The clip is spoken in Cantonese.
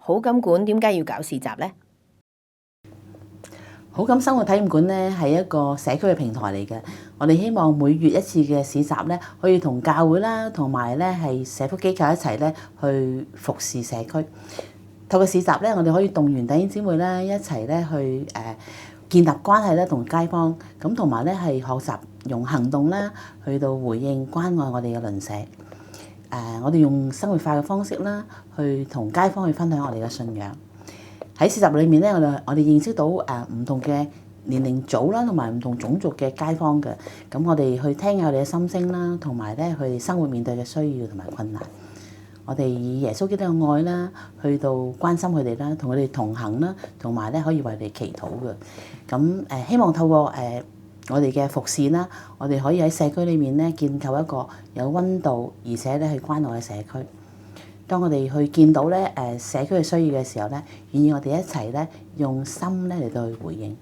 好感館點解要搞市集呢？好感生活體驗館咧係一個社區嘅平台嚟嘅，我哋希望每月一次嘅市集咧，可以同教會啦，同埋咧係社福機構一齊咧去服侍社區。透過市集咧，我哋可以動員弟兄姊妹咧一齊咧去建立關係咧同街坊，咁同埋咧係學習用行動啦去到回應關愛我哋嘅鄰舍。我哋用生活化嘅方式啦，去同街坊去分享我哋嘅信仰。喺市集裏面咧，我哋認識到唔同嘅年齡組啦，同埋唔同種族嘅街坊嘅。咁我哋去聽下佢哋嘅心聲啦，同埋咧佢哋生活面對嘅需要同埋困難。我哋以耶穌基督嘅愛啦，去到關心佢哋啦，同佢哋同行啦，同埋咧可以為佢哋祈禱嘅。咁希望透過我哋嘅服侍啦，我哋可以喺社區裏面咧建構一個有溫度，而且咧去關愛嘅社區。當我哋去見到咧社區嘅需要嘅時候咧，願意我哋一齊咧用心咧嚟到去回應。